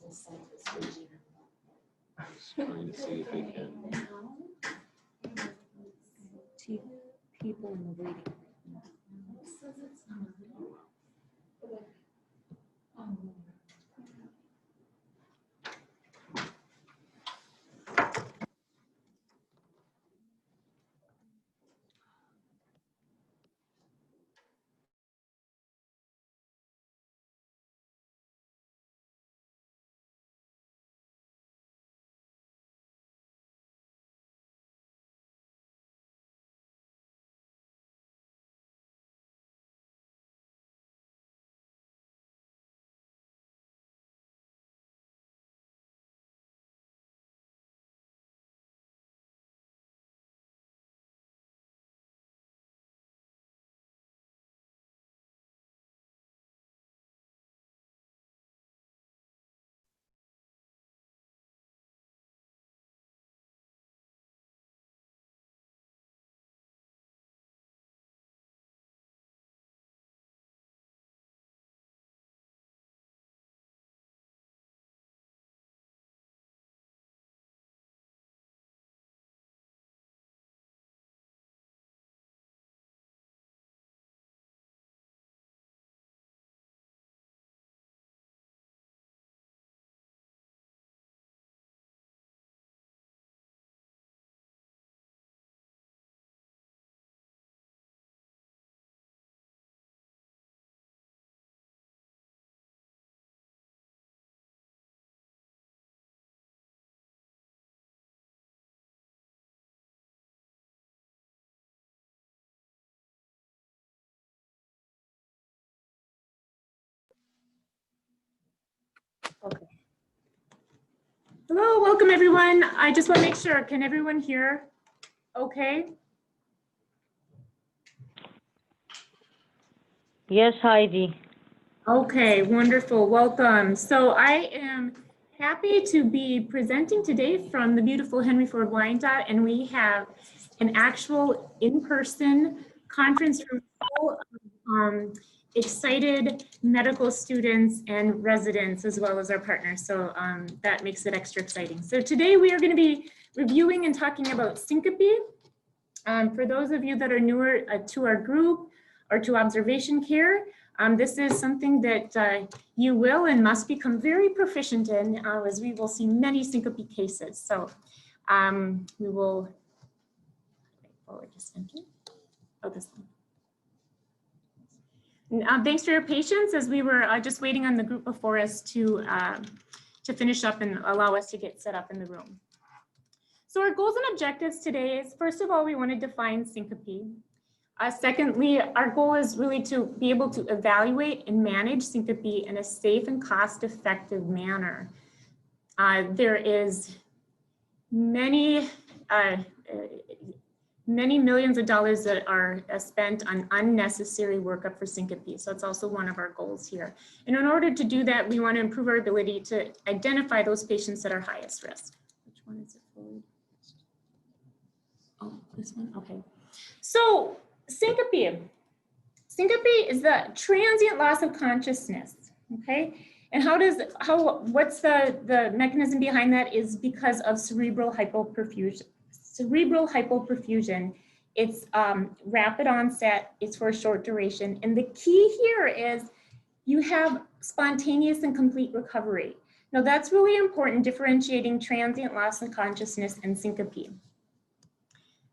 Just trying to see if I can. People in the waiting room. Okay. Hello, welcome everyone. I just want to make sure, can everyone hear? Okay. Yes, Heidi. Okay, wonderful. Welcome. So I am happy to be presenting today from the beautiful Henry Ford Wyandotte, and we have an actual in-person conference room full of excited medical students and residents, as well as our partners. So that makes it extra exciting. So today we are going to be reviewing and talking about syncope. For those of you that are newer to our group or to observation care, this is something that you will and must become very proficient in, as we will see many syncope cases. So we will forward just a second. Oh, this one. Thanks for your patience as we were just waiting on the group before us to finish up and allow us to get set up in the room. So our goals and objectives today is, first of all, we want to define syncope. Secondly, our goal is really to be able to evaluate and manage syncope in a safe and cost-effective manner. There is many millions of dollars that are spent on unnecessary workup for syncope. So it's also one of our goals here. And in order to do that, we want to improve our ability to identify those patients that are highest risk. Which one is it forward? Oh, this one, okay. So syncope. Syncope is the transient loss of consciousness, okay? And what's the mechanism behind that is because of cerebral hypoperfusion. Cerebral hypoperfusion, it's rapid onset, it's for a short duration. And the key here is you have spontaneous and complete recovery. Now that's really important, differentiating transient loss of consciousness and syncope.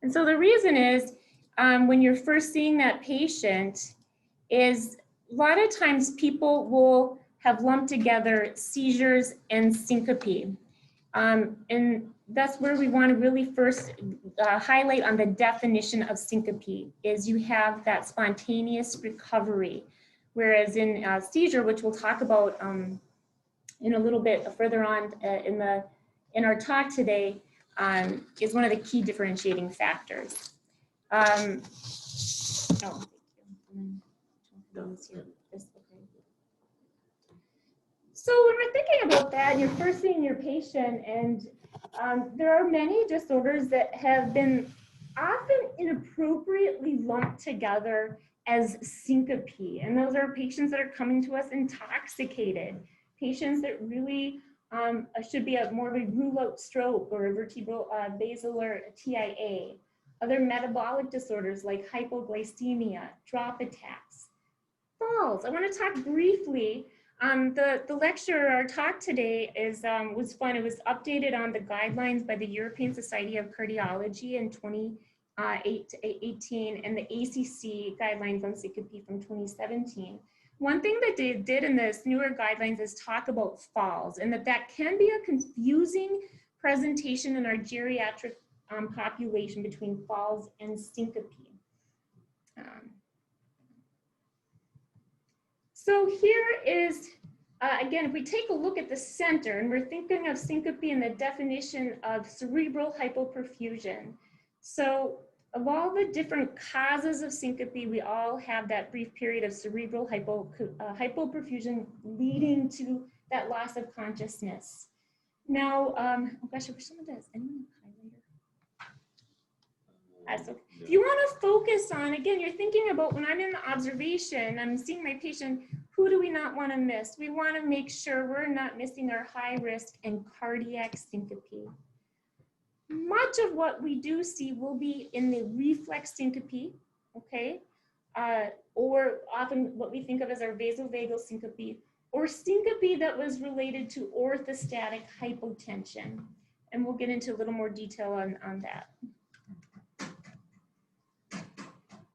And so the reason is when you're first seeing that patient is a lot of times people will have lumped together seizures and syncope. And that's where we want to really first highlight on the definition of syncope is you have that spontaneous recovery. Whereas in seizure, which we'll talk about in a little bit further on in our talk today, is one of the key differentiating factors. So when we're thinking about that, and you're first seeing your patient, and there are many disorders that have been often inappropriately lumped together as syncope. And those are patients that are coming to us intoxicated, patients that really should be more of a rule-out stroke or a vertebral basilar TIA. Other metabolic disorders like hypoglycemia, drop attacks, falls. I want to talk briefly. The lecture, our talk today was fun. It was updated on the guidelines by the European Society of Cardiology in 2018 and the ACC guidelines on syncope from 2017. One thing that they did in this newer guidelines is talk about falls, and that can be a confusing presentation in our geriatric population between falls and syncope. So here is, again, if we take a look at the center and we're thinking of syncope and the definition of cerebral hypoperfusion. So of all the different causes of syncope, we all have that brief period of cerebral hypoperfusion leading to that loss of consciousness. Now, oh gosh, I wish someone does. Anyone have highlighter? That's okay. If you want to focus on, again, you're thinking about when I'm in the observation, I'm seeing my patient, who do we not want to miss? We want to make sure we're not missing our high risk and cardiac syncope. Much of what we do see will be in the reflex syncope, okay? Or often what we think of as our vasovagal syncope, or syncope that was related to orthostatic hypotension. And we'll get into a little more detail on that.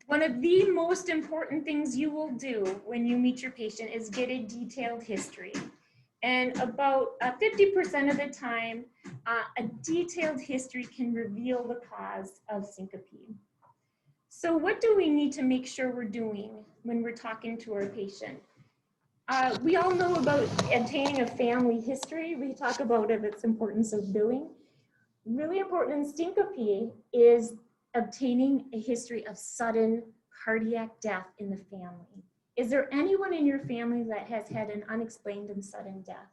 One of the most important things you will do when you meet your patient is get a detailed history. And about 50% of the time, a detailed history can reveal the cause of syncope. So what do we need to make sure we're doing when we're talking to our patient? We all know about obtaining a family history. We talk about its importance of billing. Really important in syncope is obtaining a history of sudden cardiac death in the family. Is there anyone in your family that has had an unexplained and sudden death?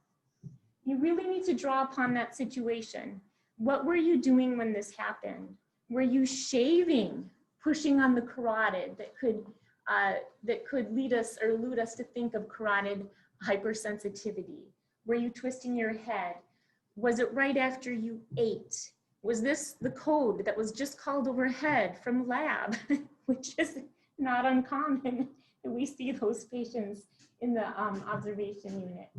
You really need to draw upon that situation. What were you doing when this happened? Were you shaving, pushing on the carotid that could lead us or lead us to think of carotid hypersensitivity? Were you twisting your head? Was it right after you ate? Was this the code that was just called overhead from lab, which is not uncommon? We see those patients in the observation unit.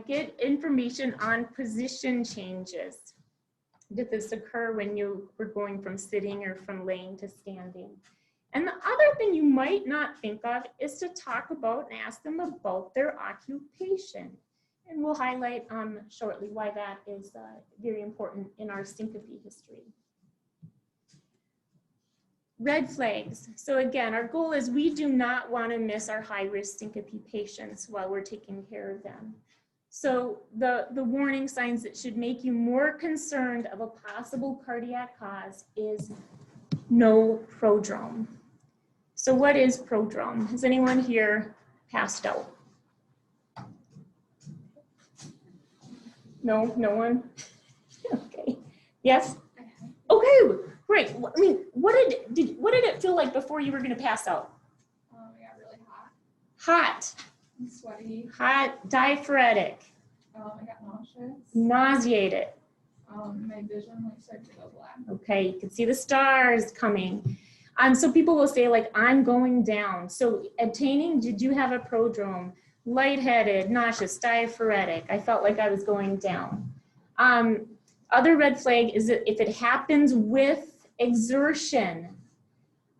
Get information on position changes. Did this occur when you were going from sitting or from laying to standing? And the other thing you might not think of is to talk about and ask them about their occupation. And we'll highlight shortly why that is very important in our syncope history. Red flags. So again, our goal is we do not want to miss our high-risk syncope patients while we're taking care of them. So the warning signs that should make you more concerned of a possible cardiac cause is no prodrome. So what is prodrome? Has anyone here passed out? No, no one? Okay, yes? Okay, great. I mean, what did it feel like before you were gonna pass out? Yeah, really hot. Hot. And sweaty. Hot, diaphoretic. I got nauseous. Nauseated. My vision started to go black. Okay, you can see the stars coming. So people will say like, I'm going down. So obtaining, did you have a prodrome? Lightheaded, nauseous, diaphoretic. I felt like I was going down. Other red flag is that if it happens with exertion,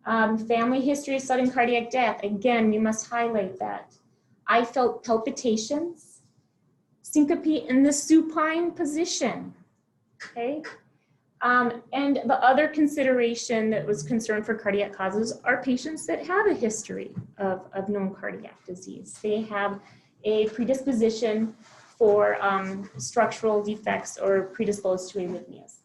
family history of sudden cardiac death, again, you must highlight that. I felt palpitations, syncope in the supine position, okay? And the other consideration that was concerned for cardiac causes are patients that have a history of known cardiac disease. They have a predisposition for structural defects or predisposed to arrhythmias.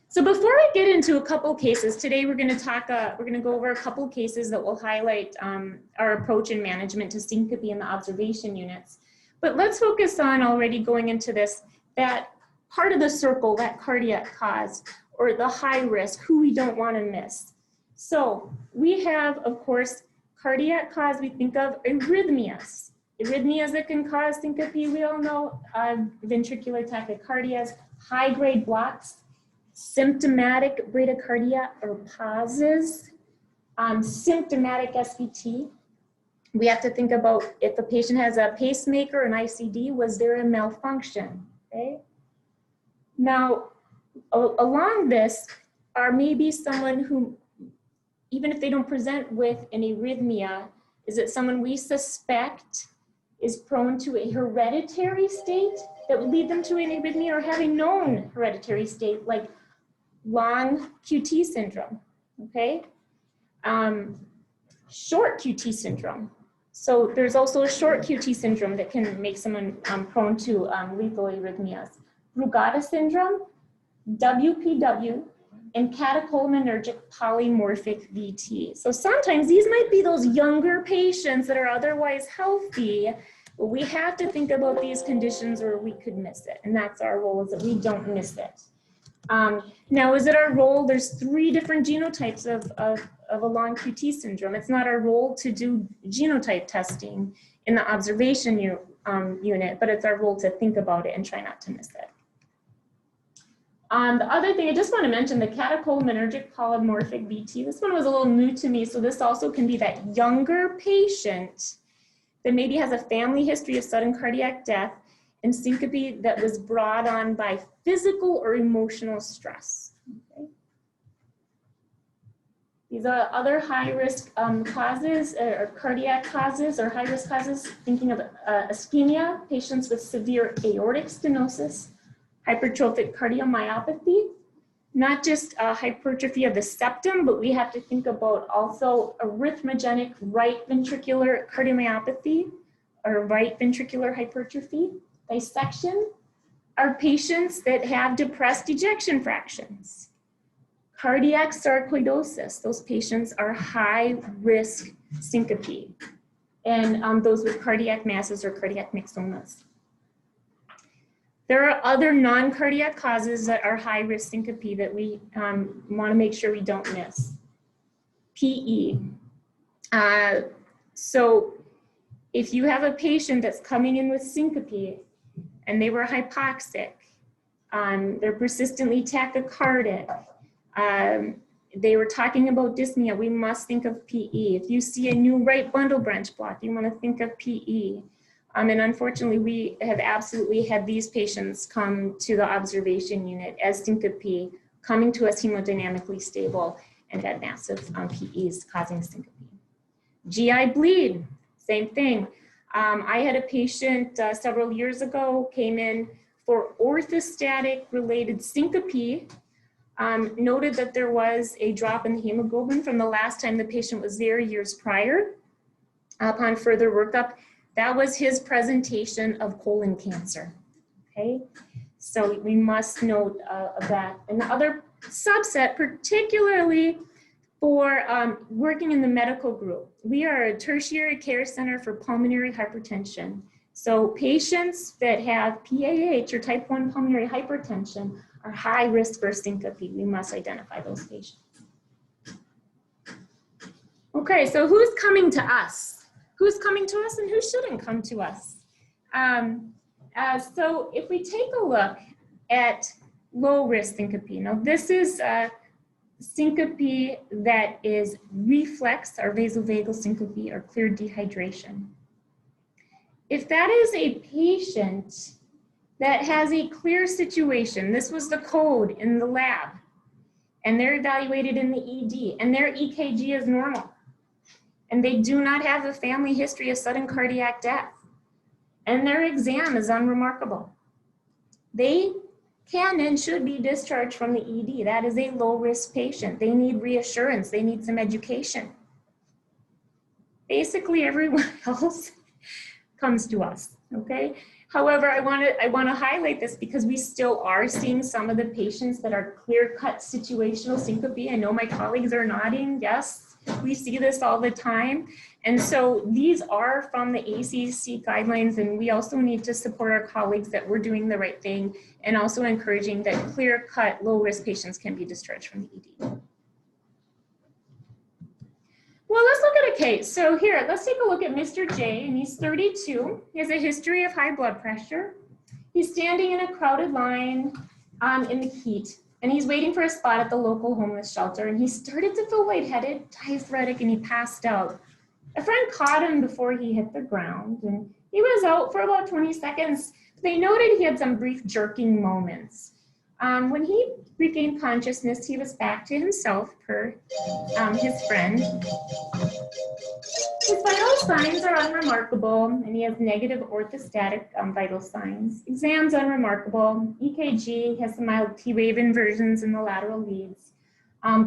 So before I get into a couple cases, today we're going to go over a couple cases that will highlight our approach in management to syncope in the observation units. But let's focus on already going into this, that part of the circle, that cardiac cause, or the high risk, who we don't want to miss. So we have, of course, cardiac cause, we think of arrhythmias. arrhythmias that can cause syncope, we all know, ventricular tachycardias, high-grade blocks, symptomatic bradycardia or pauses, symptomatic SVT. We have to think about if a patient has a pacemaker, an ICD, was there a malfunction, okay? Now, along this are maybe someone who, even if they don't present with an arrhythmia, is it someone we suspect is prone to a hereditary state that would lead them to an arrhythmia, or have a known hereditary state like long QT syndrome, okay? Short QT syndrome. So there's also a short QT syndrome that can make someone prone to lethal arrhythmias. Brugada syndrome, WPW, and catecholaminergic polymorphic VT. So sometimes these might be those younger patients that are otherwise healthy, but we have to think about these conditions or we could miss it. And that's our role, is that we don't miss it. Now, is it our role? There's 3 different genotypes of a long QT syndrome. It's not our role to do genotype testing in the observation unit, but it's our role to think about it and try not to miss it. The other thing, I just want to mention the catecholaminergic polymorphic VT. This one was a little new to me, so this also can be that younger patient that maybe has a family history of sudden cardiac death and syncope that was brought on by physical or emotional stress. Okay. These are other high-risk causes or cardiac causes or high-risk causes, thinking of ischemia, patients with severe aortic stenosis, hypertrophic cardiomyopathy, not just hypertrophy of the septum, but we have to think about also arrhythmogenic right ventricular cardiomyopathy or right ventricular hypertrophy. Dissection are patients that have depressed ejection fractions. Cardiac sarcoidosis, those patients are high risk syncope, and those with cardiac masses or cardiac myxomas. There are other non-cardiac causes that are high risk syncope that we want to make sure we don't miss. PE. So if you have a patient that's coming in with syncope and they were hypoxic, they're persistently tachycardic, they were talking about dyspnea, we must think of PE. If you see a new right bundle branch block, you want to think of PE. And unfortunately, we have absolutely had these patients come to the observation unit as syncope, coming to us hemodynamically stable, and had massive PEs causing syncope. GI bleed, same thing. I had a patient several years ago, came in for orthostatic related syncope, noted that there was a drop in the hemoglobin from the last time the patient was there years prior. Upon further workup, that was his presentation of colon cancer, okay? So we must note that. And the other subset, particularly for working in the medical group, we are a tertiary care center for pulmonary hypertension. So patients that have PAH or type 1 pulmonary hypertension are high risk for syncope. We must identify those patients. Okay, so who's coming to us? Who's coming to us and who shouldn't come to us? So if we take a look at low risk syncope, now this is syncope that is reflex or vasovagal syncope or clear dehydration. If that is a patient that has a clear situation, this was the code in the lab, and they're evaluated in the ED, and their EKG is normal, and they do not have a family history of sudden cardiac death, and their exam is unremarkable, they can and should be discharged from the ED. That is a low-risk patient. They need reassurance. They need some education. Basically, everyone else comes to us, okay? However, I want to highlight this because we still are seeing some of the patients that are clear-cut situational syncope. I know my colleagues are nodding. Yes, we see this all the time. And so these are from the ACC guidelines, and we also need to support our colleagues that we're doing the right thing and also encouraging that clear-cut, low-risk patients can be discharged from the ED. Well, let's look at Okay, so here, let's take a look at Mr. J, and he's 32. He has a history of high blood pressure. He's standing in a crowded line in the heat, and he's waiting for a spot at the local homeless shelter, and he started to feel lightheaded, diaphoretic, and he passed out. A friend caught him before he hit the ground, and he was out for about 20 seconds. They noted he had some brief jerking moments. When he regained consciousness, he was back to himself per his friend. His vital signs are unremarkable, and he has negative orthostatic vital signs. Exams unremarkable. EKG has some mild T-wave inversions in the lateral leads.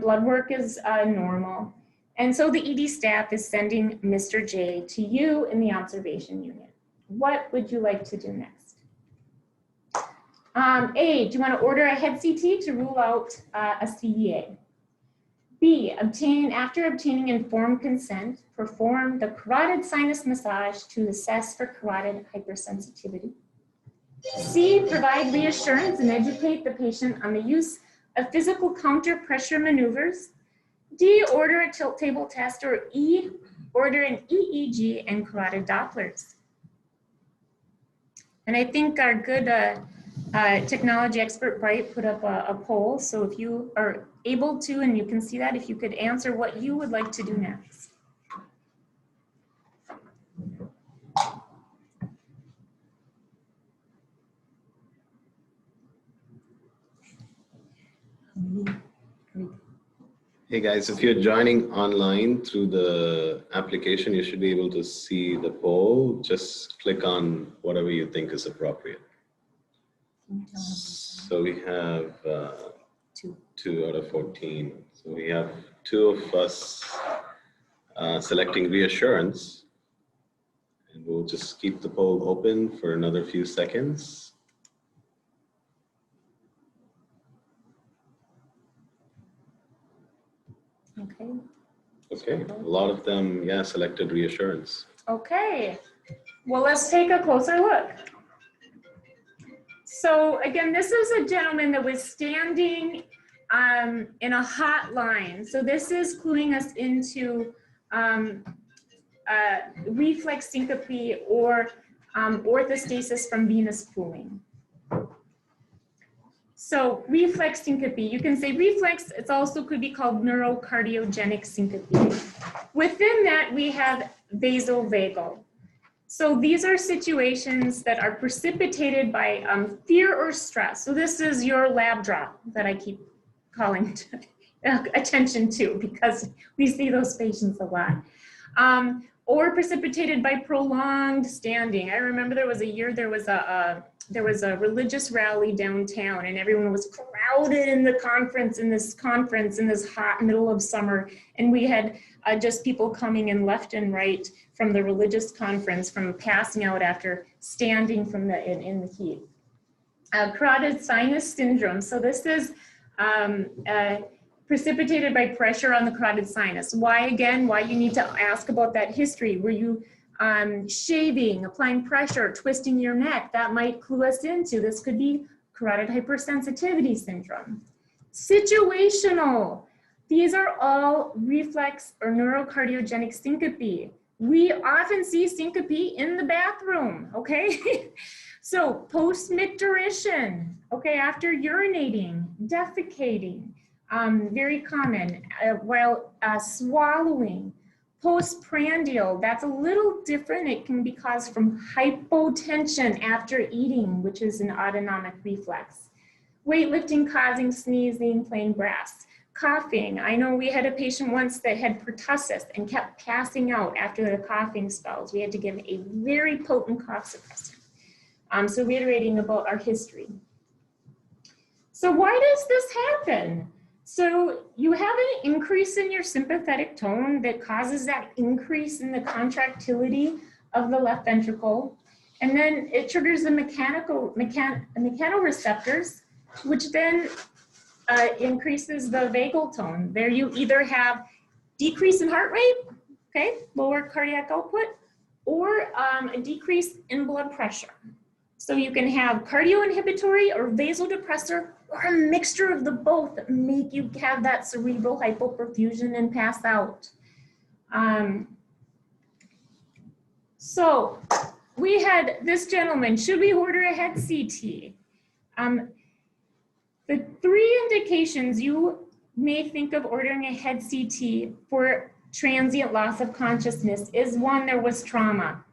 Blood work is normal. And so the ED staff is sending Mr. J to you in the observation unit. What would you like to do next? A, do you want to order a head CT to rule out a CEA? B, after obtaining informed consent, perform the carotid sinus massage to assess for carotid hypersensitivity. C, provide reassurance and educate the patient on the use of physical counter pressure maneuvers. D, order a tilt table test, or E, order an EEG and carotid Dopplers. And I think our good technology expert Bright put up a poll. So if you are able to, and you can see that, if you could answer what you would like to do next. Hey guys, if you're joining online through the application, you should be able to see the poll. Just click on whatever you think is appropriate. So we have 2 out of 14. So we have 2 of us selecting reassurance. And we'll just keep the poll open for another few seconds. Okay. Okay, a lot of them, yeah, selected reassurance. Okay, well, let's take a closer look. So again, this is a gentleman that was standing in a hot line. So this is cluing us into reflex syncope or orthostasis from venous pooling. So reflex syncope, you can say reflex, it also could be called neurocardiogenic syncope. Within that, we have vasovagal. So these are situations that are precipitated by fear or stress. So this is your lab drop that I keep calling attention to because we see those patients a lot. Or precipitated by prolonged standing. I remember there was a year there was a religious rally downtown and everyone was crowded in the conference, in this hot middle of summer. And we had just people coming in left and right from the religious conference, from passing out after standing from in the heat. Carotid sinus syndrome. So this is precipitated by pressure on the carotid sinus. Why again? Why you need to ask about that history. Were you shaving, applying pressure, twisting your neck? That might clue us into this could be carotid hypersensitivity syndrome. Situational. These are all reflex or neurocardiogenic syncope. We often see syncope in the bathroom, okay? So post-micturition, okay, after urinating, defecating, very common, while swallowing. Postprandial, that's a little different. It can be caused from hypotension after eating, which is an autonomic reflex. Weightlifting causing sneezing, playing brass. Coughing, I know we had a patient once that had pertussis and kept passing out after the coughing spells. We had to give a very potent cough suppressant. So reiterating about our history. So why does this happen? So you have an increase in your sympathetic tone that causes that increase in the contractility of the left ventricle. And then it triggers the mechanoreceptors, which then increases the vagal tone. There you either have decrease in heart rate, okay, lower cardiac output, or a decrease in blood pressure. So you can have cardioinhibitory or vasodepressor or a mixture of the both that make you have that cerebral hypoperfusion and pass out. So we had this gentleman, should we order a head CT? The 3 indications you may think of ordering a head CT for transient loss of consciousness is 1, there was trauma.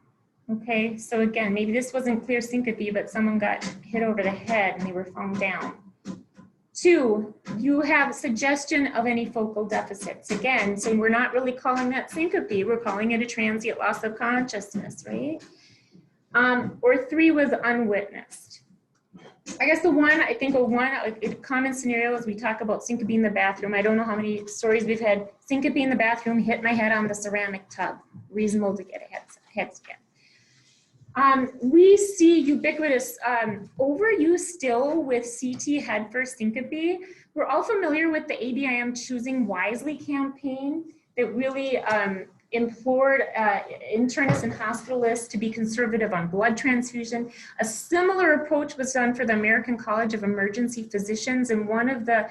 Okay, so again, maybe this wasn't clear syncope, but someone got hit over the head and they were found down. 2, you have suggestion of any focal deficits. Again, so we're not really calling that syncope, we're calling it a transient loss of consciousness, right? Or 3 was unwitnessed. I guess a common scenario is we talk about syncope in the bathroom. I don't know how many stories we've had. Syncope in the bathroom, hit my head on the ceramic tub. Reasonable to get a head scan. We see ubiquitous overuse still with CT head for syncope. We're all familiar with the ABIM Choosing Wisely campaign that really implored internists and hospitalists to be conservative on blood transfusion. A similar approach was done for the American College of Emergency Physicians, and one of the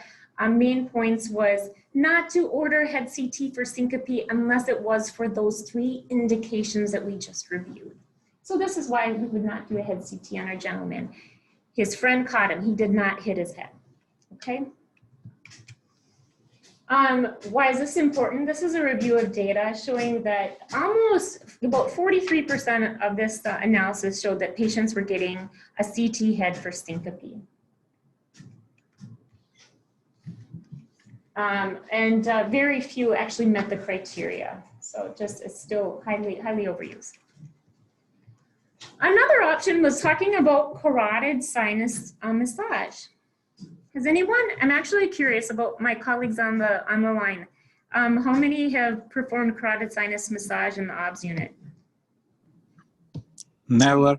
main points was not to order head CT for syncope unless it was for those 3 indications that we just reviewed. So this is why we would not do a head CT on our gentleman. His friend caught him, he did not hit his head, okay? Why is this important? This is a review of data showing that about 43% of this analysis showed that patients were getting a CT head for syncope. And very few actually met the criteria. So it's still highly overused. Another option was talking about carotid sinus massage. Has anyone, I'm actually curious about my colleagues on the line. How many have performed carotid sinus massage in the OBS unit? Never.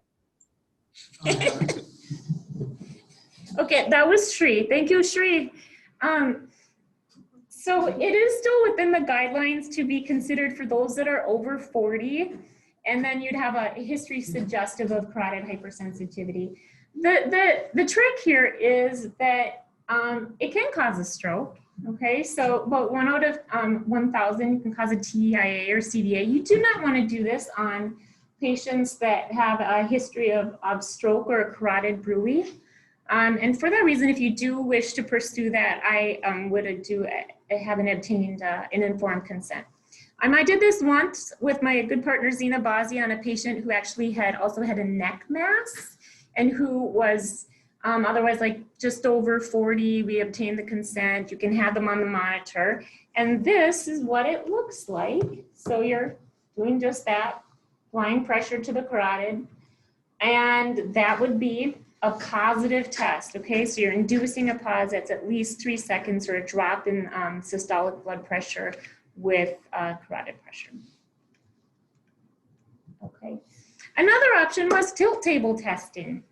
Okay, that was Shri. Thank you, Shri. So it is still within the guidelines to be considered for those that are over 40, and then you'd have a history suggestive of carotid hypersensitivity. The trick here is that it can cause a stroke, okay? So about 1 out of 1,000 can cause a TIA or CVA. You do not want to do this on patients that have a history of stroke or carotid bruit. And for that reason, if you do wish to pursue that, I would have obtained an informed consent. I did this once with my good partner Zena Bazi on a patient who actually also had a neck mass and who was otherwise like just over 40. We obtained the consent. You can have them on the monitor. And this is what it looks like. So you're doing just that, applying pressure to the carotid. And that would be a positive test, okay? So you're inducing a pause that's at least 3 seconds or a drop in systolic blood pressure with carotid pressure. Okay. Another option was tilt table testing.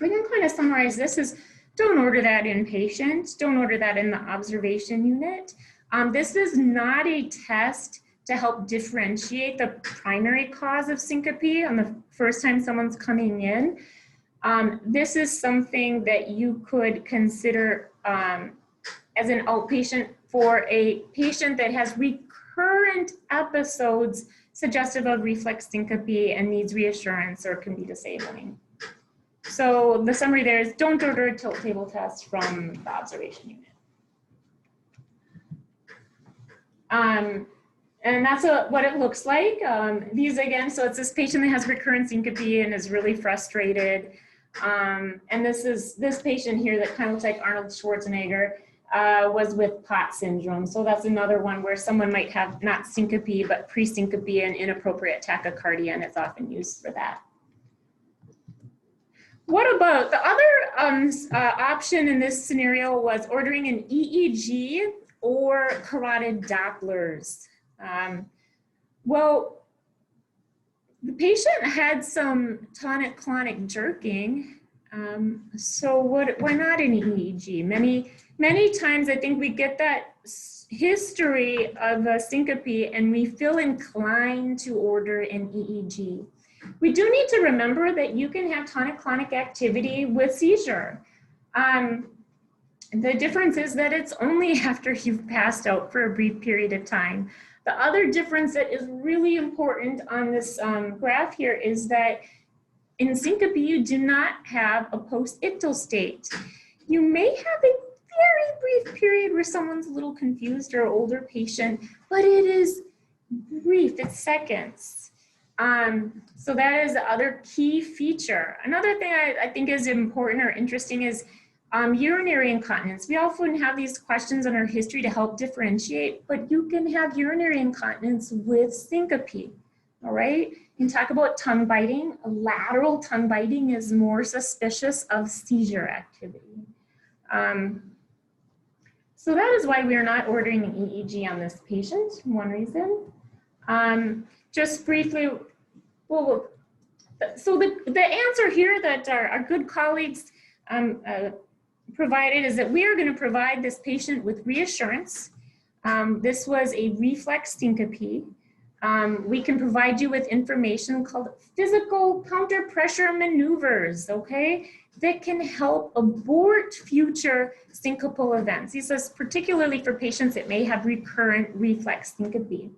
We can kind of summarize this as don't order that inpatient, don't order that in the observation unit. This is not a test to help differentiate the primary cause of syncope on the first time someone's coming in. This is something that you could consider as an outpatient for a patient that has recurrent episodes suggestive of reflex syncope and needs reassurance or can be disabling. So the summary there is don't order a tilt table test from the observation unit. And that's what it looks like. These again, so it's this patient that has recurrent syncope and is really frustrated. And this patient here that kind of looks like Arnold Schwarzenegger was with POTS syndrome. So that's another one where someone might have not syncope, but pre-syncope and inappropriate tachycardia, and it's often used for that. What about the other option in this scenario was ordering an EEG or carotid Dopplers. Well, the patient had some tonic-clonic jerking, so why not an EEG? Many times I think we get that history of a syncope and we feel inclined to order an EEG. We do need to remember that you can have tonic-clonic activity with seizure. The difference is that it's only after you've passed out for a brief period of time. The other difference that is really important on this graph here is that in syncope, you do not have a post-ictal state. You may have a very brief period where someone's a little confused or an older patient, but it is brief, it's seconds. So that is the other key feature. Another thing I think is important or interesting is urinary incontinence. We often have these questions on our history to help differentiate, but you can have urinary incontinence with syncope, all right? You can talk about tongue biting. Lateral tongue biting is more suspicious of seizure activity. So that is why we are not ordering an EEG on this patient, one reason. Just briefly, so the answer here that our good colleagues provided is that we are going to provide this patient with reassurance. This was a reflex syncope. We can provide you with information called physical counter pressure maneuvers, okay, that can help abort future syncopal events. This is particularly for patients that may have recurrent reflex syncope.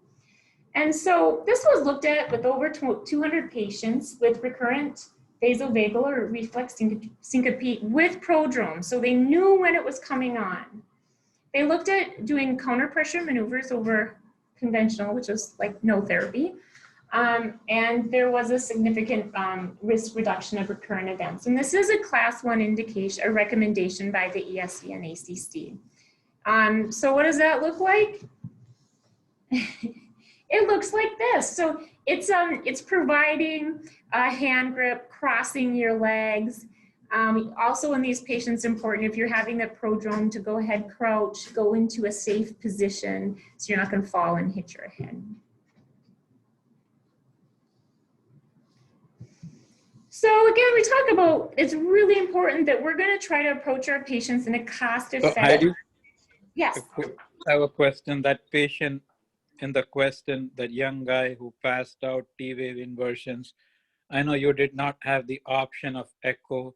And so this was looked at with over 200 patients with recurrent vasovagal or reflex syncope with prodrome. So they knew when it was coming on. They looked at doing counter pressure maneuvers over conventional, which was like no therapy. And there was a significant risk reduction of recurrent events. And this is a class 1 indication, a recommendation by the ESC and ACC. So what does that look like? It looks like this. So it's providing a hand grip, crossing your legs. Also in these patients, important if you're having the prodrome to go ahead, crouch, go into a safe position so you're not going to fall and hit your head. So again, we talk about, it's really important that we're going to try to approach our patients in a cost-effective. So Heidi, yes. I have a question. That patient in the question, that young guy who passed out T-wave inversions, I know you did not have the option of echo.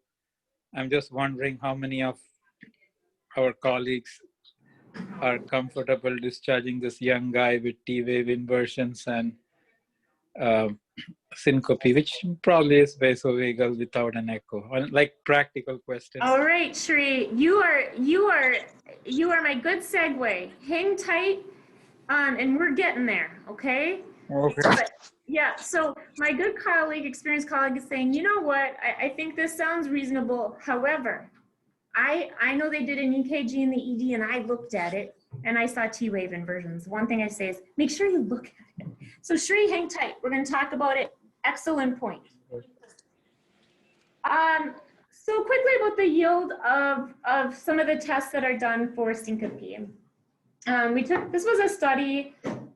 I'm just wondering how many of our colleagues are comfortable discharging this young guy with T-wave inversions and syncope, which probably is vasovagal without an echo. Like practical questions. All right, Shri, you are my good segue. Hang tight, and we're getting there, okay? Okay. But, yeah, so my good colleague, experienced colleague is saying, you know what, I think this sounds reasonable. However, I know they did an EKG in the ED and I looked at it and I saw T-wave inversions. One thing I say is make sure you look at it. So Shri, hang tight. We're going to talk about it. Excellent point. So quickly about the yield of some of the tests that are done for syncope. This was a study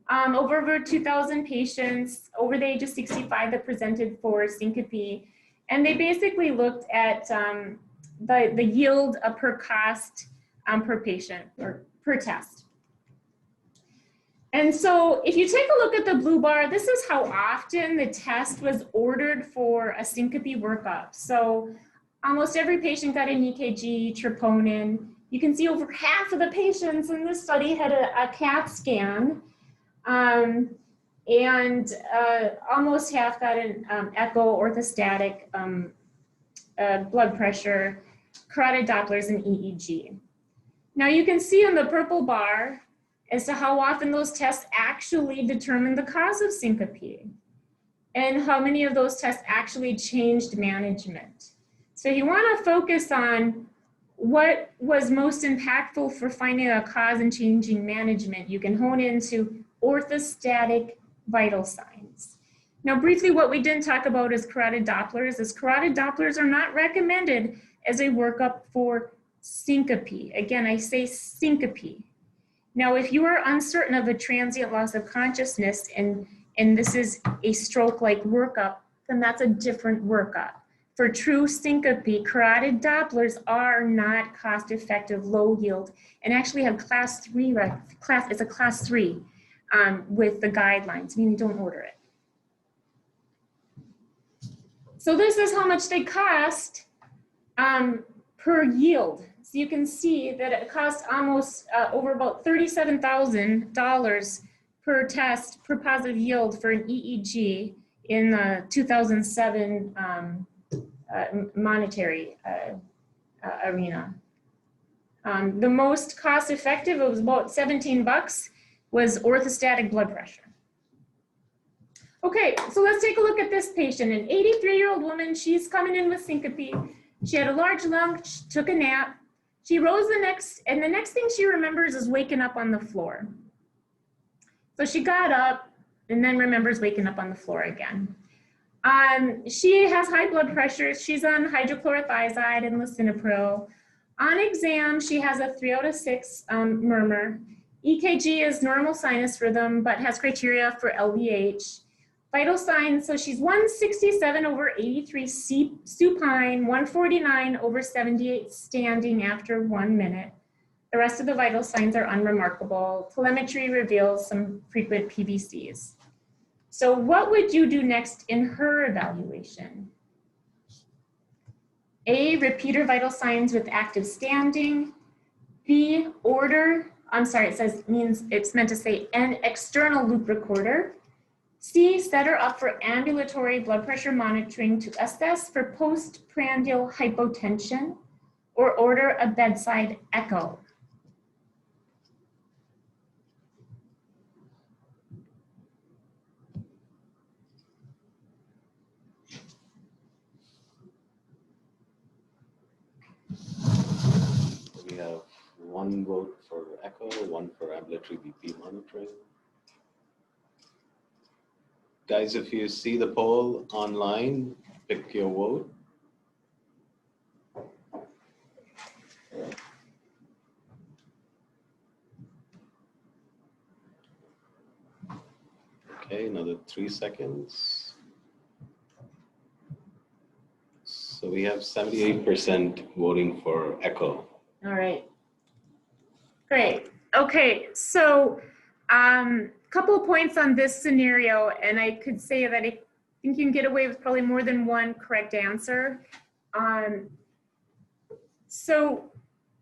over 2,000 patients over the age of 65 that presented for syncope. And they basically looked at the yield per cost per patient or per test. And so if you take a look at the blue bar, this is how often the test was ordered for a syncope workup. So almost every patient got an EKG, troponin. You can see over half of the patients in this study had a CAT scan, and almost half got an echo, orthostatic, blood pressure, carotid Dopplers, and EEG. Now you can see on the purple bar as to how often those tests actually determine the cause of syncope and how many of those tests actually changed management. So you want to focus on what was most impactful for finding a cause and changing management. You can hone into orthostatic vital signs. Now, briefly, what we didn't talk about is carotid Dopplers. Carotid Dopplers are not recommended as a workup for syncope. Again, I say syncope. Now, if you are uncertain of a transient loss of consciousness and this is a stroke-like workup, then that's a different workup. For true syncope, carotid Dopplers are not cost-effective, low yield, and actually have class 3, it's a class 3 with the guidelines, meaning don't order it. So this is how much they cost per yield. So you can see that it costs almost over about $37,000 per test per positive yield for an EEG in the 2007 monetary arena. The most cost effective, it was about $17, was orthostatic blood pressure. Okay, so let's take a look at this patient, an 83-year-old woman. She's coming in with syncope. She had a large lunch, took a nap. She rose the next thing she remembers is waking up on the floor. So she got up and then remembers waking up on the floor again. She has high blood pressure. She's on hydrochlorothiazide and lisinopril. On exam, she has a 3 out of 6 murmur. EKG is normal sinus rhythm, but has criteria for LVH. Vital signs, so she's 167 over 83 supine, 149 over 78 standing after 1 minute. The rest of the vital signs are unremarkable. Telemetry reveals some frequent PVCs. So what would you do next in her evaluation? A, repeater vital signs with active standing. B, it's meant to say an external loop recorder. C, set her up for ambulatory blood pressure monitoring to assess for postprandial hypotension, or order a bedside echo. We have 1 vote for echo, 1 for ambulatory BP monitoring. Guys, if you see the poll online, pick your vote. Okay, another 3 seconds. So we have 78% voting for echo. All right, great. Okay, so couple of points on this scenario, and I could say that I think you can get away with probably more than one correct answer. So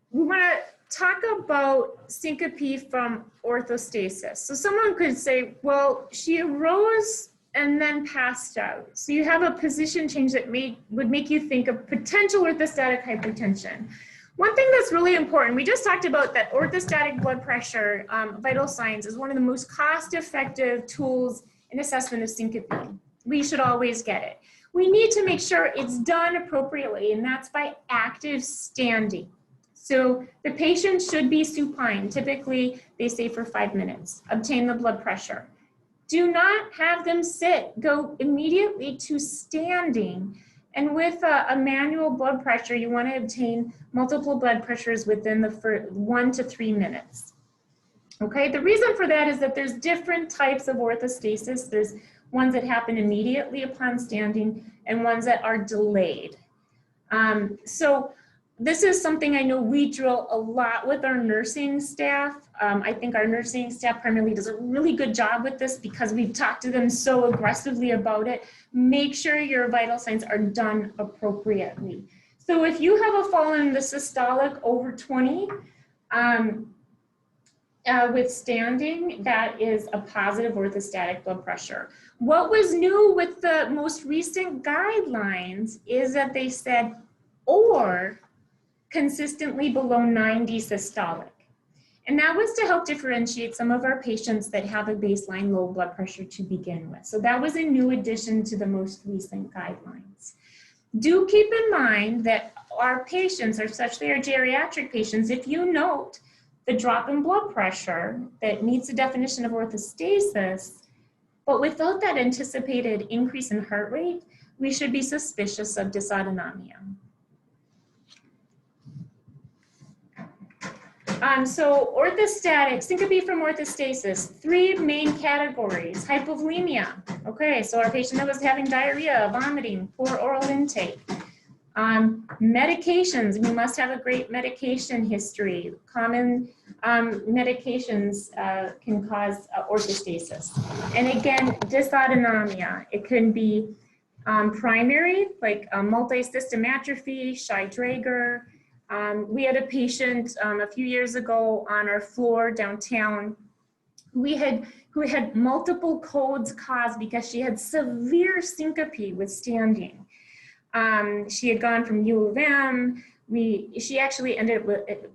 we want to talk about syncope from orthostasis. So someone could say, well, she arose and then passed out. So you have a position change that would make you think of potential orthostatic hypotension. One thing that's really important, we just talked about that orthostatic blood pressure vital signs is one of the most cost-effective tools in assessment of syncope. We should always get it. We need to make sure it's done appropriately, and that's by active standing. So the patient should be supine. Typically, they stay for 5 minutes. Obtain the blood pressure. Do not have them sit. Go immediately to standing. And with a manual blood pressure, you want to obtain multiple blood pressures within the first 1 to 3 minutes. Okay, the reason for that is that there's different types of orthostasis. There's ones that happen immediately upon standing and ones that are delayed. So this is something I know we drill a lot with our nursing staff. I think our nursing staff primarily does a really good job with this because we've talked to them so aggressively about it. Make sure your vital signs are done appropriately. So if you have a fall in the systolic over 20 with standing, that is a positive orthostatic blood pressure. What was new with the most recent guidelines is that they said, or consistently below 90 systolic. And that was to help differentiate some of our patients that have a baseline low blood pressure to begin with. So that was a new addition to the most recent guidelines. Do keep in mind that our patients, especially our geriatric patients, if you note the drop in blood pressure that meets the definition of orthostasis, but without that anticipated increase in heart rate, we should be suspicious of dysautonomia. So orthostatic, syncope from orthostasis, 3 main categories. Hypovolemia, okay, so our patient that was having diarrhea, vomiting, poor oral intake. Medications, we must have a great medication history. Common medications can cause orthostasis. And again, dysautonomia, it can be primary, like multi-system atrophy, Shy-Drager. We had a patient a few years ago on our floor downtown who had multiple codes caused because she had severe syncope with standing. She had gone from U of M. She actually ended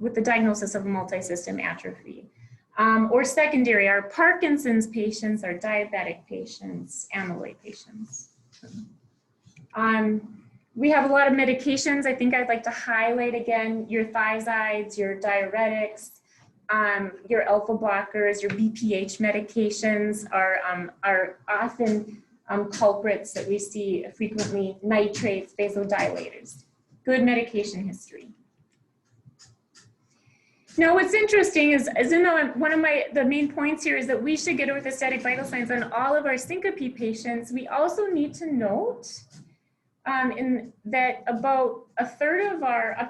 with the diagnosis of multi-system atrophy. Or secondary, our Parkinson's patients, our diabetic patients, amyloid patients. We have a lot of medications. I think I'd like to highlight again your thiazides, your diuretics, your alpha blockers, your BPH medications are often culprits that we see frequently, nitrates, vasodilators. Good medication history. Now, what's interesting is one of the main points here is that we should get orthostatic vital signs on all of our syncope patients. We also need to note that about up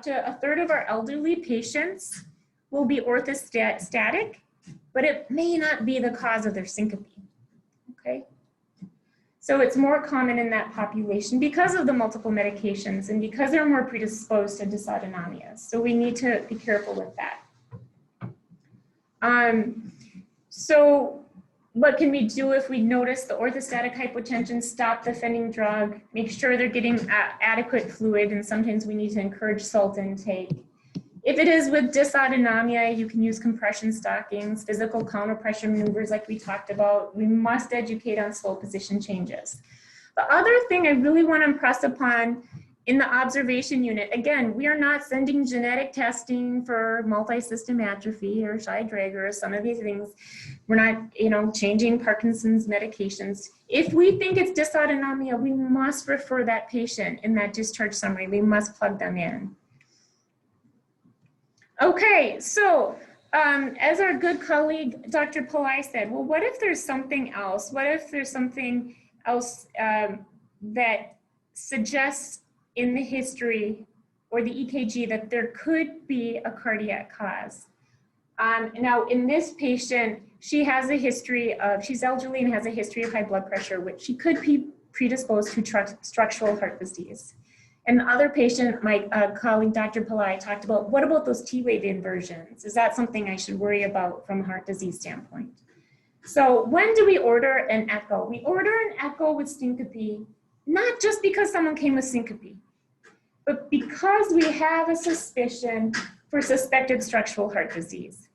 to a third of our elderly patients will be orthostatic, but it may not be the cause of their syncope, okay? So it's more common in that population because of the multiple medications and because they're more predisposed to dysautonomias. So we need to be careful with that. So what can we do if we notice the orthostatic hypotension? Stop the offending drug, make sure they're getting adequate fluid, and sometimes we need to encourage salt intake. If it is with dysautonomia, you can use compression stockings, physical counterpressure maneuvers like we talked about. We must educate on slow position changes. The other thing I really want to impress upon in the observation unit, again, we are not sending genetic testing for multi-system atrophy or shy dragger or some of these things. We're not, changing Parkinson's medications. If we think it's dysautonomia, we must refer that patient in that discharge summary. We must plug them in. Okay, so as our good colleague, Dr. Pillai said, well, what if there's something else? What if there's something else that suggests in the history or the EKG that there could be a cardiac cause? Now in this patient, she has a history of, she's elderly and has a history of high blood pressure, which she could be predisposed to structural heart disease. And the other patient, my colleague, Dr. Pillai, talked about, what about those T-wave inversions? Is that something I should worry about from a heart disease standpoint? So when do we order an echo? We order an echo with syncope, not just because someone came with syncope, but because we have a suspicion for suspected structural heart disease.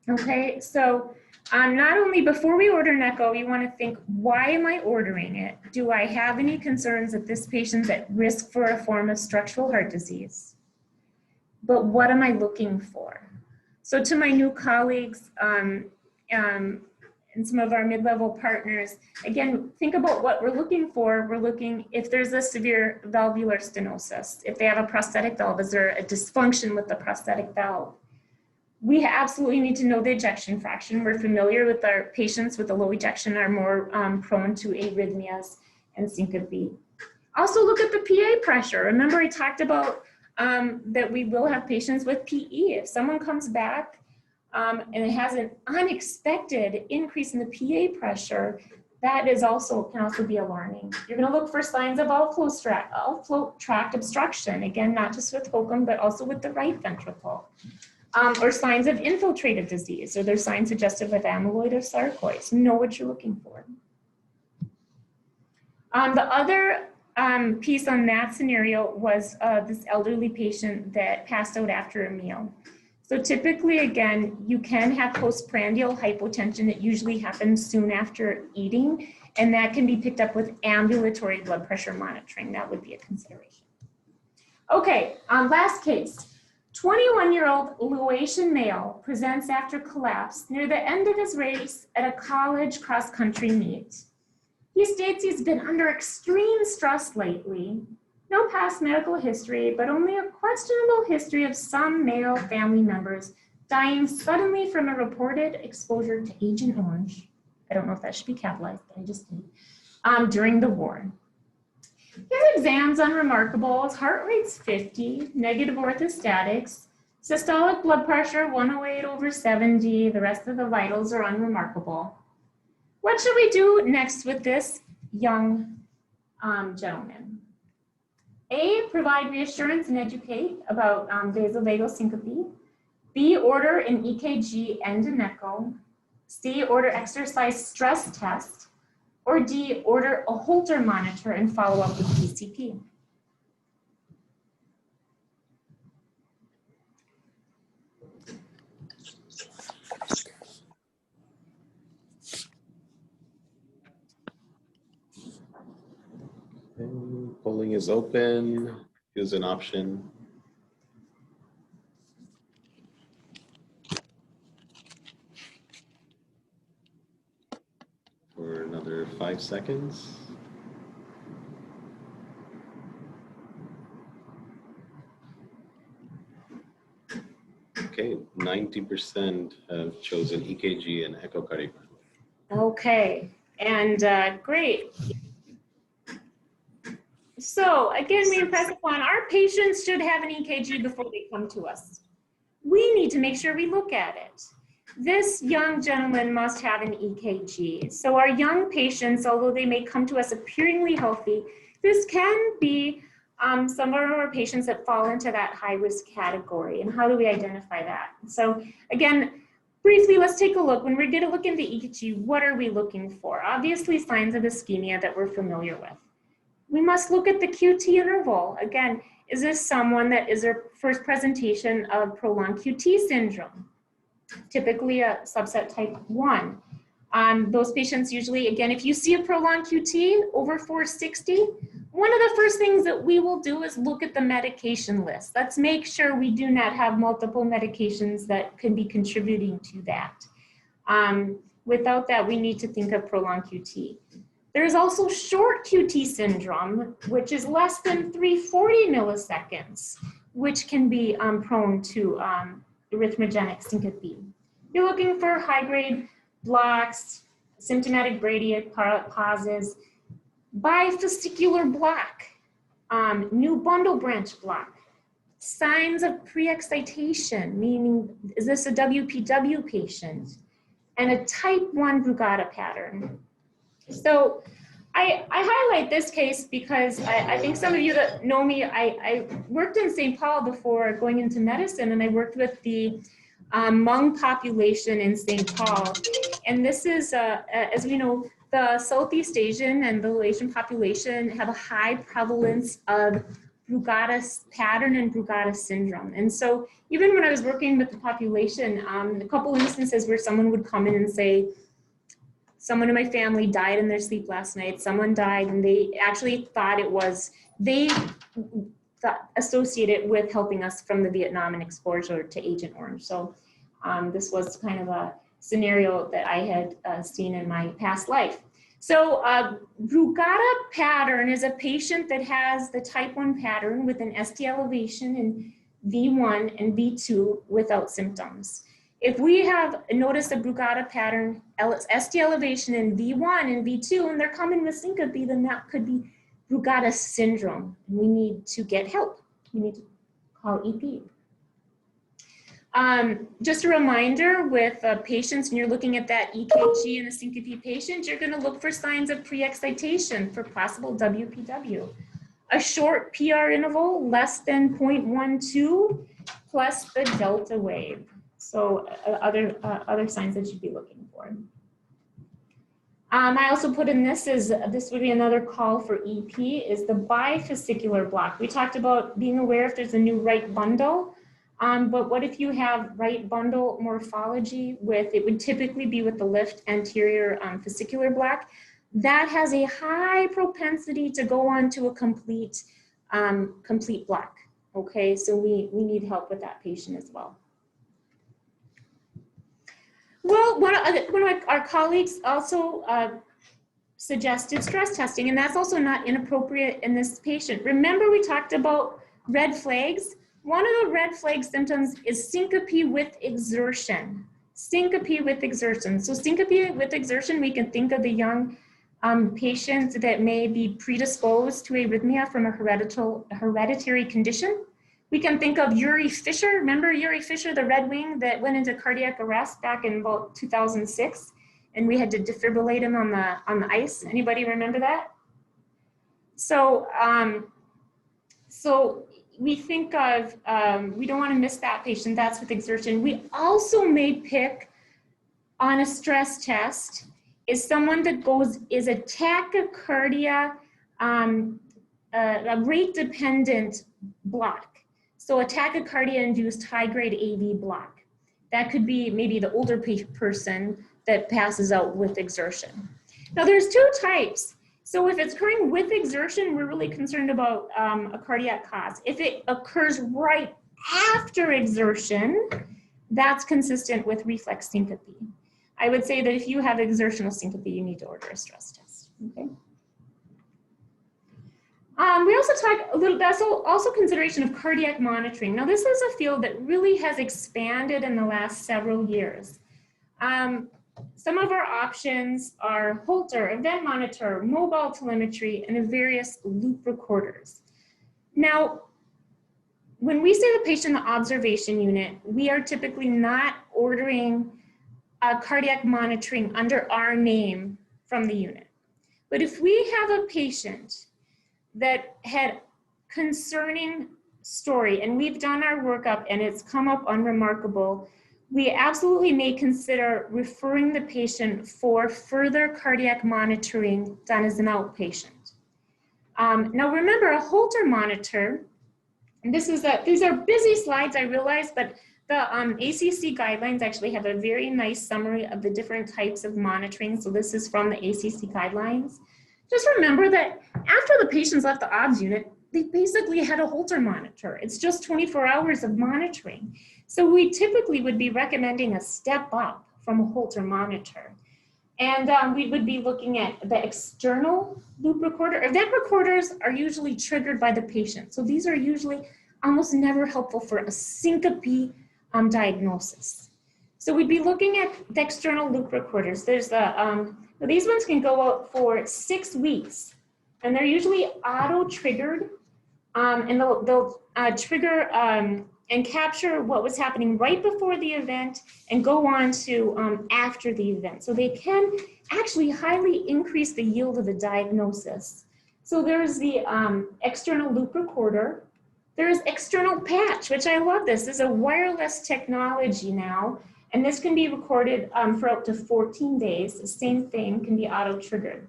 Okay, so not only before we order an echo, we want to think, why am I ordering it? Do I have any concerns that this patient's at risk for a form of structural heart disease? But what am I looking for? So to my new colleagues and some of our mid-level partners, again, think about what we're looking for. We're looking if there's a severe valvular stenosis, if they have a prosthetic valve, is there a dysfunction with the prosthetic valve? We absolutely need to know the ejection fraction. We're familiar with our patients with a low ejection are more prone to arrhythmias and syncope. Also look at the PA pressure. Remember I talked about that we will have patients with PE. If someone comes back and it has an unexpected increase in the PA pressure, that is can also be alarming. You're gonna look for signs of outflow tract obstruction. Again, not just with HOCM, but also with the right ventricle. Or signs of infiltrative disease, or there's signs suggestive of amyloid or sarcoids. Know what you're looking for. The other piece on that scenario was this elderly patient that passed out after a meal. So typically, again, you can have postprandial hypotension. It usually happens soon after eating, and that can be picked up with ambulatory blood pressure monitoring. That would be a consideration. Okay, last case. 21-year-old Laotian male presents after collapse near the end of his race at a college cross-country meet. He states he's been under extreme stress lately, no past medical history, but only a questionable history of some male family members dying suddenly from a reported exposure to Agent Orange. I don't know if that should be capitalized, but I just did, during the war. His exam's unremarkable. His heart rate's 50, negative orthostatics, systolic blood pressure 108/70. The rest of the vitals are unremarkable. What should we do next with this young gentleman? A, provide reassurance and educate about vasovagal syncope. B, order an EKG and an echo. C, order exercise stress test, or D, order a Holter monitor and follow up with PCP. And polling is open. Here's an option. For another 5 seconds. Okay, 90% have chosen EKG and echocardiogram. Okay, and great. So again, we impress upon our patients should have an EKG before they come to us. We need to make sure we look at it. This young gentleman must have an EKG. So our young patients, although they may come to us appearingly healthy, this can be some of our patients that fall into that high risk category. And how do we identify that? So again, briefly, let's take a look. When we're going to look into EKG, what are we looking for? Obviously, signs of ischemia that we're familiar with. We must look at the QT interval. Again, is this someone that is their first presentation of prolonged QT syndrome? Typically a subset type 1. Those patients usually, again, if you see a prolonged QT over 460, one of the first things that we will do is look at the medication list. Let's make sure we do not have multiple medications that could be contributing to that. Without that, we need to think of prolonged QT. There's also short QT syndrome, which is less than 340 milliseconds, which can be prone to arrhythmogenic syncope. You're looking for high-grade blocks, symptomatic bradycardic pauses, bifascicular block, new bundle branch block, signs of pre-excitation, meaning is this a WPW patient, and a type 1 Brugada pattern. So I highlight this case because I think some of you that know me, I worked in St. Paul before going into medicine, and I worked with the Hmong population in St. Paul. And this is, as we know, the Southeast Asian and the Asian population have a high prevalence of Brugada pattern and Brugada syndrome. And so even when I was working with the population, a couple instances where someone would come in and say, someone in my family died in their sleep last night, someone died, and they actually thought it was, they associated with helping us from the Vietnam and exposure to Agent Orange. So this was kind of a scenario that I had seen in my past life. So Brugada pattern is a patient that has the type 1 pattern with an ST elevation in V1 and V2 without symptoms. If we have noticed a Brugada pattern, ST elevation in V1 and V2, and they're coming with syncope, then that could be Brugada syndrome. We need to get help. We need to call EP. Just a reminder with patients, when you're looking at that EKG in a syncope patient, you're going to look for signs of pre-excitation for possible WPW. A short PR interval less than 0.12 plus the delta wave. So other signs that you'd be looking for. I also put in this would be another call for EP, is the bifascicular block. We talked about being aware if there's a new right bundle, but what if you have right bundle morphology with, it would typically be with the left anterior fascicular block. That has a high propensity to go on to a complete block. Okay, so we need help with that patient as well. Well, one of our colleagues also suggested stress testing, and that's also not inappropriate in this patient. Remember we talked about red flags? One of the red flag symptoms is syncope with exertion. Syncope with exertion. So syncope with exertion, we can think of the young patient that may be predisposed to arrhythmia from a hereditary condition. We can think of Uri Fisher. Remember Uri Fisher, the Red Wing that went into cardiac arrest back in about 2006, and we had to defibrillate him on the ice. Anybody remember that? So, so we think of, we don't want to miss that patient. That's with exertion. We also may pick on a stress test is someone that is a tachycardia, a rate-dependent block. So a tachycardia-induced high-grade AV block. That could be maybe the older person that passes out with exertion. Now there's two types. So if it's occurring with exertion, we're really concerned about a cardiac cause. If it occurs right after exertion, that's consistent with reflex syncope. I would say that if you have exertional syncope, you need to order a stress test, okay? We also talk a little, that's also consideration of cardiac monitoring. Now this is a field that really has expanded in the last several years. Some of our options are Holter, event monitor, mobile telemetry, and various loop recorders. Now, when we say the patient in the observation unit, we are typically not ordering cardiac monitoring under our name from the unit. But if we have a patient that had concerning story and we've done our workup and it's come up unremarkable, we absolutely may consider referring the patient for further cardiac monitoring done as an outpatient. Now remember, a Holter monitor, and these are busy slides, I realize, but the ACC guidelines actually have a very nice summary of the different types of monitoring. So this is from the ACC guidelines. Just remember that after the patients left the OBS unit, they basically had a Holter monitor. It's just 24 hours of monitoring. So we typically would be recommending a step up from a Holter monitor. And we would be looking at the external loop recorder. Event recorders are usually triggered by the patient. So these are usually almost never helpful for a syncope diagnosis. So we'd be looking at the external loop recorders. There's these ones can go out for 6 weeks, and they're usually auto-triggered, and they'll trigger and capture what was happening right before the event and go on to after the event. So they can actually highly increase the yield of the diagnosis. So there's the external loop recorder. There's external patch, which I love this. This is a wireless technology now, and this can be recorded for up to 14 days. The same thing can be auto-triggered.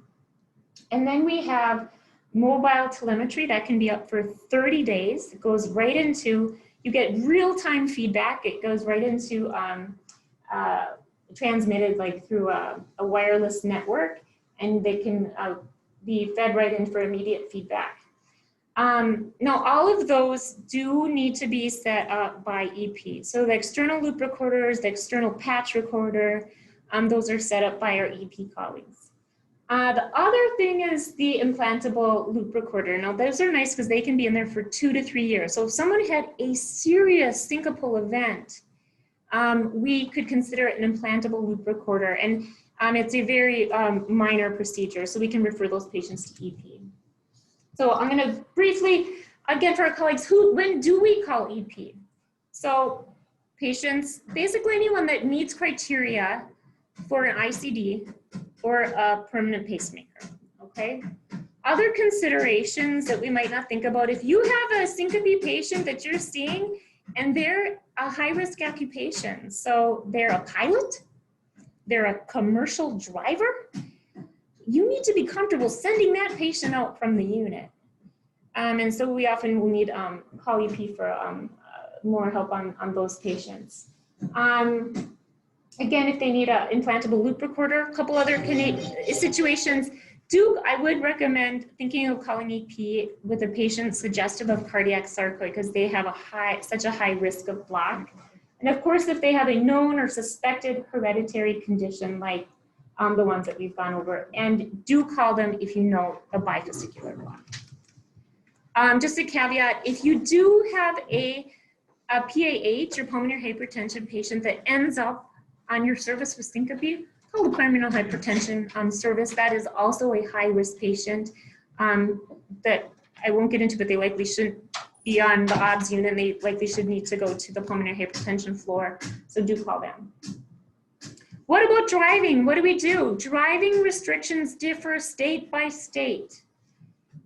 And then we have mobile telemetry that can be up for 30 days. It goes right into, you get real-time feedback. It goes right into transmitted like through a wireless network, and they can be fed right in for immediate feedback. Now, all of those do need to be set up by EP. So the external loop recorders, the external patch recorder, those are set up by our EP colleagues. The other thing is the implantable loop recorder. Now, those are nice because they can be in there for 2 to 3 years. So if someone had a serious syncopal event, we could consider it an implantable loop recorder. And it's a very minor procedure, so we can refer those patients to EP. So I'm going to briefly, again, for our colleagues, when do we call EP? So patients, basically anyone that meets criteria for an ICD or a permanent pacemaker, okay? Other considerations that we might not think about, if you have a syncope patient that you're seeing and they're a high-risk occupation, so they're a pilot, they're a commercial driver, you need to be comfortable sending that patient out from the unit. And so we often will need call EP for more help on those patients. Again, if they need an implantable loop recorder, a couple other situations, I would recommend thinking of calling EP with a patient suggestive of cardiac sarcoid because they have such a high risk of block. And of course, if they have a known or suspected hereditary condition like the ones that we've gone over, and do call them if you know a bifascicular block. Just a caveat, if you do have a PAH or pulmonary hypertension patient that ends up on your service with syncope, call the pulmonary hypertension service. That is also a high-risk patient that I won't get into, but they likely shouldn't be on the OBS unit, and they likely should need to go to the pulmonary hypertension floor, so do call them. What about driving? What do we do? Driving restrictions differ state by state.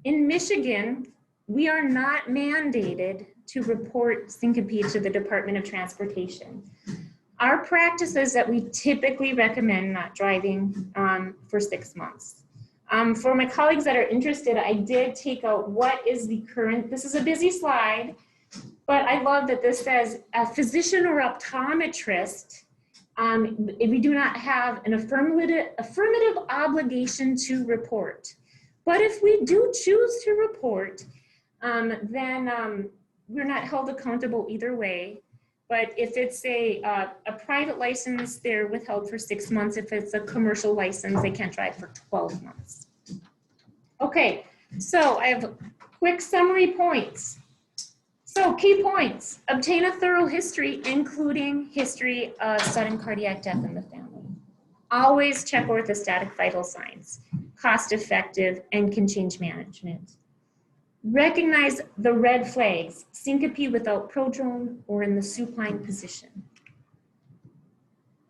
In Michigan, we are not mandated to report syncope to the Department of Transportation. Our practice is that we typically recommend not driving for 6 months. For my colleagues that are interested, I did take out what is the current, this is a busy slide, but I love that this says a physician or optometrist, we do not have an affirmative obligation to report. But if we do choose to report, then we're not held accountable either way. But if it's a private license, they're withheld for 6 months. If it's a commercial license, they can't drive for 12 months. Okay, so I have quick summary points. So key points: obtain a thorough history, including history of sudden cardiac death in the family. Always check orthostatic vital signs, cost effective and can change management. Recognize the red flags, syncope without prodrome or in the supine position.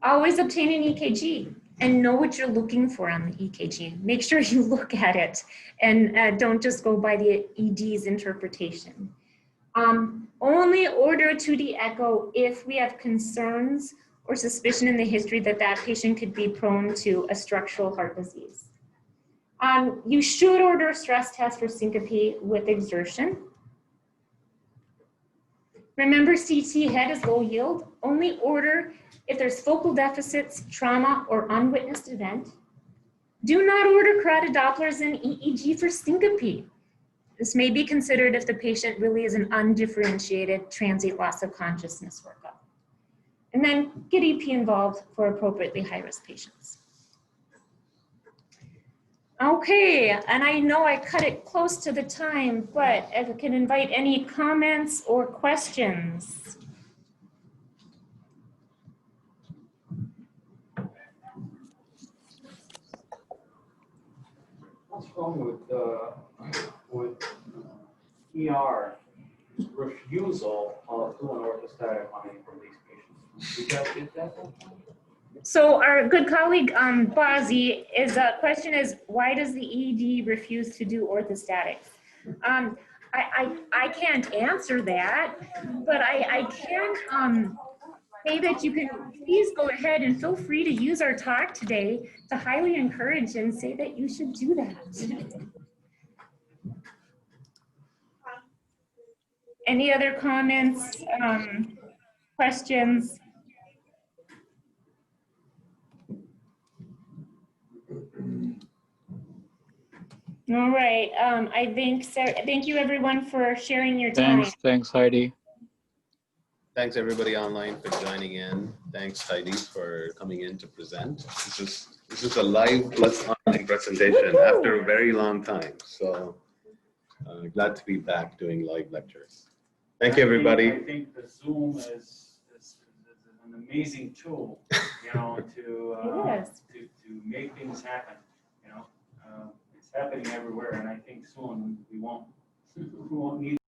Always obtain an EKG and know what you're looking for on the EKG. Make sure you look at it and don't just go by the ED's interpretation. Only order a 2D echo if we have concerns or suspicion in the history that that patient could be prone to a structural heart disease. You should order a stress test for syncope with exertion. Remember, CT head is low yield. Only order if there's focal deficits, trauma, or unwitnessed event. Do not order carotid Dopplers and EEG for syncope. This may be considered if the patient really is an undifferentiated transient loss of consciousness workup. And then get EP involved for appropriately high-risk patients. Okay, and I know I cut it close to the time, but if I can invite any comments or questions. What's wrong with ER refusal of doing orthostatic monitoring for these patients? Did you guys get that? So our good colleague, Bozzy, question is, why does the ED refuse to do orthostatics? I can't answer that, but I can say that you can please go ahead and feel free to use our talk today to highly encourage and say that you should do that. Any other comments, questions? All right. I think, Sarah, thank you everyone for sharing your time. Thanks, Heidi. Thanks everybody online for joining in. Thanks Heidi for coming in to present. This is a live plus online presentation after a very long time. So glad to be back doing live lectures. Thank you everybody. I think the Zoom is an amazing tool, you know, to make things happen. You know, it's happening everywhere, and I think soon we won't need